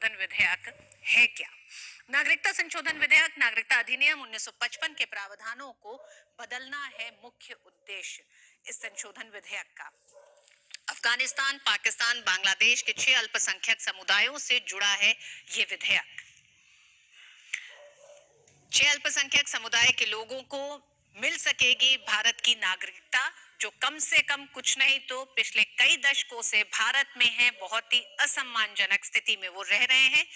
संशोधन विधेयक है क्या? नागरिकता संशोधन विधेयक नागरिकता अधिनियम 1955 के प्रावधानों को बदलना है मुख्य उद्देश्य इस संशोधन विधेयक का। अफगानिस्तान, पाकिस्तान, बांग्लादेश के 6 अल्पसंख्यक समुदायों से जुड़ा है ये विधेयक। 6 अल्पसंख्यक समुदाय के लोगों को मिल सकेगी भारत की नागरिकता, जो कम से कम कुछ नहीं तो पिछले कई दशकों से भारत में है, बहुत ही असम्मानजनक स्थिति में वो रह रहे हैं।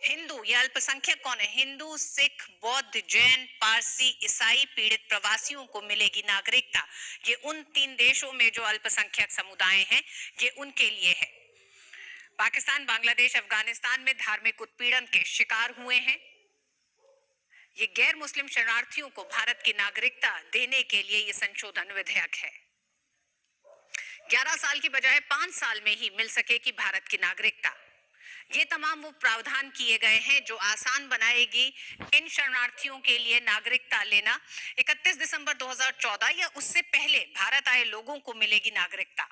हिंदू, ये अल्पसंख्यक कौन है? हिंदू, सिख, बौद्ध, जैन, पारसी, ईसाई पीड़ित प्रवासियों को मिलेगी नागरिकता। ये उन 3 देशों में जो अल्पसंख्यक समुदाय हैं, ये उनके लिए है। पाकिस्तान, बांग्लादेश, अफगानिस्तान में धार्मिक उत्पीड़न के शिकार हुए हैं। ये गैर मुस्लिम शरणार्थियों को भारत की नागरिकता देने के लिए ये संशोधन विधेयक है। 11 साल की बजाय 5 साल में ही मिल सकेगी भारत की नागरिकता। ये तमाम वो प्रावधान किए गए हैं जो आसान बनाएगी इन शरणार्थियों के लिए नागरिकता लेना। 31 दिसंबर 2014 या उससे पहले भारत आए लोगों को मिलेगी नागरिकता।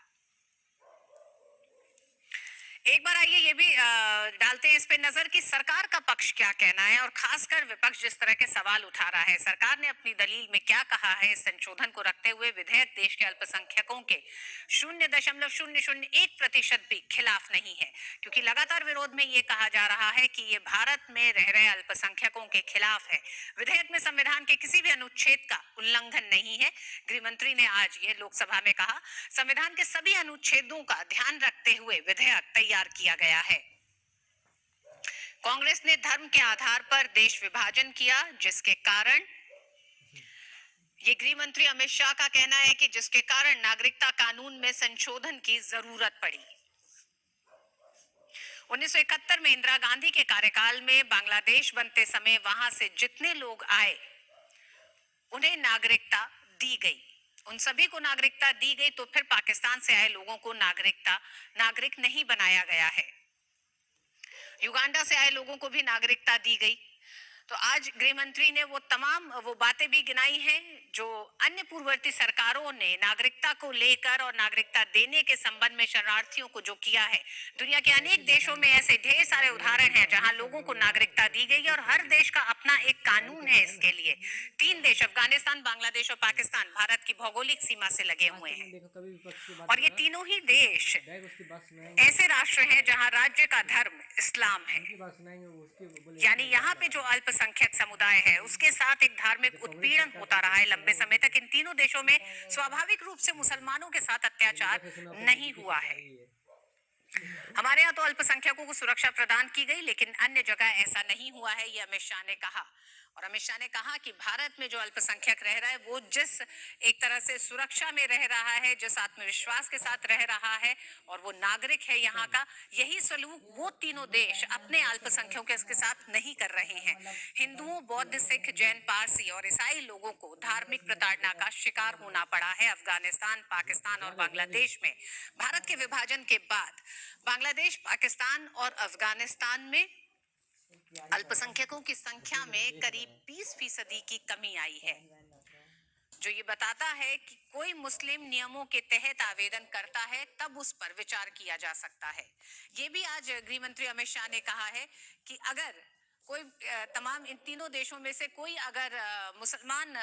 एक बार आइए ये भी डालते हैं इस पे नजर कि सरकार का पक्ष क्या कहना है, और खासकर विपक्ष जिस तरह के सवाल उठा रहा है। सरकार ने अपनी दलील में क्या कहा है इस संशोधन को रखते हुए? विधेयक देश के अल्पसंख्यकों के 0.001% भी खिलाफ नहीं है, क्योंकि लगातार विरोध में ये कहा जा रहा है कि ये भारत में रह रहे अल्पसंख्यकों के खिलाफ है। विधेयक में संविधान के किसी भी अनुच्छेद का उल्लंघन नहीं है। गृह मंत्री ने आज ये लोकसभा में कहा, संविधान के सभी अनुच्छेदों का ध्यान रखते हुए विधेयक तैयार किया गया है। कांग्रेस ने धर्म के आधार पर देश विभाजन किया, जिसके कारण ये गृह मंत्री अमित शाह का कहना है कि जिसके कारण नागरिकता कानून में संशोधन की जरूरत पड़ी। 1971 में इंदिरा गांधी के कार्यकाल में बांग्लादेश बनते समय वहां से जितने लोग आए उन्हें नागरिकता दी गई, उन सभी को नागरिकता दी गई। तो फिर पाकिस्तान से आए लोगों को नागरिक नहीं बनाया गया है। युगांडा से आए लोगों को भी नागरिकता दी गई। तो आज गृह मंत्री ने वो तमाम वो बातें भी गिनाई हैं जो अन्य पूर्ववर्ती सरकारों ने नागरिकता को लेकर और नागरिकता देने के संबंध में शरणार्थियों को जो किया है। दुनिया के अनेक देशों में ऐसे ढेर सारे उदाहरण हैं जहां लोगों को नागरिकता दी गई, और हर देश का अपना एक कानून है इसके लिए। 3 देश, अफगानिस्तान, बांग्लादेश और पाकिस्तान, भारत की भौगोलिक सीमा से लगे हुए हैं, और ये तीनों ही देश ऐसे राष्ट्र हैं जहां राज्य का धर्म इस्लाम है। यानी यहाँ पे जो अल्पसंख्यक समुदाय है उसके साथ एक धार्मिक उत्पीड़न होता रहा है लंबे समय तक। इन तीनों देशों में स्वाभाविक रूप से मुसलमानों के साथ अत्याचार नहीं हुआ है। हमारे यहाँ तो अल्पसंख्यकों को सुरक्षा प्रदान की गई, लेकिन अन्य जगह ऐसा नहीं हुआ है, ये अमित शाह ने कहा। और अमित शाह ने कहा कि भारत में जो अल्पसंख्यक रह रहा है वो जिस एक तरह से सुरक्षा में रह रहा है, जिस आत्मविश्वास के साथ रह रहा है, और वो नागरिक है यहाँ का, यही सलूक वो तीनों देश अपने अल्पसंख्यकों के साथ नहीं कर रहे हैं। हिंदुओं, बौद्ध, सिख, जैन, पारसी और ईसाई लोगों को धार्मिक प्रताड़ना का शिकार होना पड़ा है अफगानिस्तान, पाकिस्तान और बांग्लादेश में। भारत के विभाजन के बाद बांग्लादेश, पाकिस्तान और अफगानिस्तान में अल्पसंख्यकों की संख्या में करीब 20% की कमी आई है, जो ये बताता है कि कोई मुस्लिम नियमों के तहत आवेदन करता है तब उस पर विचार किया जा सकता है। ये भी आज गृह मंत्री अमित शाह ने कहा है कि अगर कोई तमाम इन तीनों देशों में से कोई अगर मुसलमान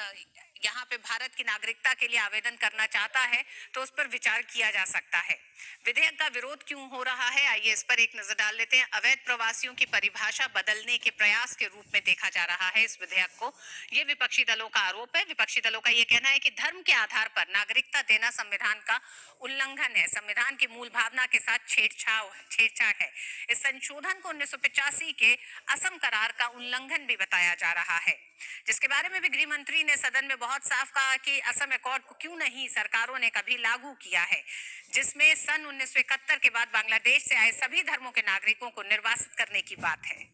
यहाँ पे भारत की नागरिकता के लिए आवेदन करना चाहता है तो उस पर विचार किया जा सकता है। विधेयक का विरोध क्यों हो रहा है, आइए इस पर एक नजर डाल लेते हैं। अवैध प्रवासियों की परिभाषा बदलने के प्रयास के रूप में देखा जा रहा है इस विधेयक को। ये विपक्षी दलों का आरोप है। विपक्षी दलों का ये कहना है कि धर्म के आधार पर नागरिकता देना संविधान का उल्लंघन है, संविधान की मूल भावना के साथ छेड़छाड़ है। इस संशोधन को 1985 के असम करार का उल्लंघन भी बताया जा रहा है, जिसके बारे में भी गृह मंत्री ने सदन में बहुत साफ कहा कि असम अकॉर्ड को क्यों नहीं सरकारों ने कभी लागू किया है, जिसमें सन 1971 के बाद बांग्लादेश से आए सभी धर्मों के नागरिकों को निर्वासित करने की बात है।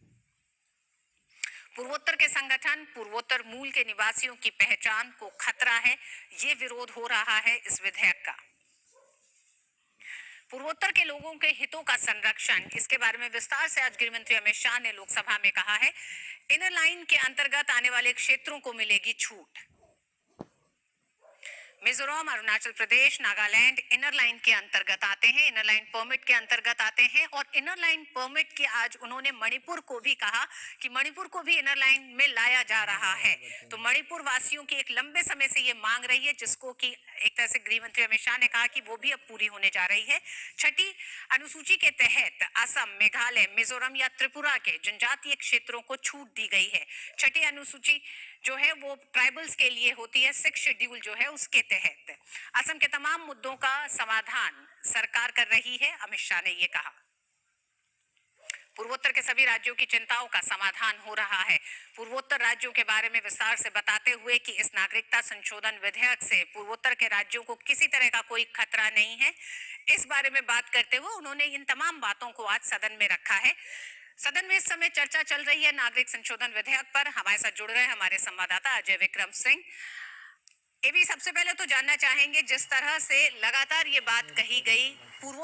पूर्वोत्तर के संगठन पूर्वोत्तर मूल के निवासियों की पहचान को खतरा है, ये विरोध हो रहा है इस विधेयक का। पूर्वोत्तर के लोगों के हितों का संरक्षण, इसके बारे में विस्तार से आज गृह मंत्री अमित शाह ने लोकसभा में कहा है। इनर लाइन के अंतर्गत आने वाले क्षेत्रों को मिलेगी छूट। मिजोरम, अरुणाचल प्रदेश, नागालैंड इनर लाइन के अंतर्गत आते हैं, इनर लाइन परमिट के अंतर्गत आते हैं। और इनर लाइन परमिट की आज उन्होंने मणिपुर को भी कहा कि मणिपुर को भी इनर लाइन में लाया जा रहा है। तो मणिपुर वासियों की एक लंबे समय से ये मांग रही है, जिसको कि एक तरह से गृह मंत्री अमित शाह ने कहा कि वो भी अब पूरी होने जा रही है। छठी अनुसूची के तहत असम, मेघालय, मिजोरम या त्रिपुरा के जनजातीय क्षेत्रों को छूट दी गई है। छठी अनुसूची जो है वो ट्राइबल्स के लिए होती है, 6 शेड्यूल जो है उसके तहत। असम के तमाम मुद्दों का समाधान सरकार कर रही है, अमित शाह ने ये कहा। पूर्वोत्तर के सभी राज्यों की चिंताओं का समाधान हो रहा है। पूर्वोत्तर राज्यों के बारे में विस्तार से बताते हुए कि इस नागरिकता संशोधन विधेयक से पूर्वोत्तर के राज्यों को किसी तरह का कोई खतरा नहीं है, इस बारे में बात करते हुए उन्होंने इन तमाम बातों को आज सदन में रखा है। सदन में इस समय चर्चा चल रही है नागरिक संशोधन विधेयक पर। हमारे साथ जुड़ रहे हमारे संवाददाता अजय विक्रम सिंह। ये भी सबसे पहले तो जानना चाहेंगे, जिस तरह से लगातार ये बात कही गई पूर्व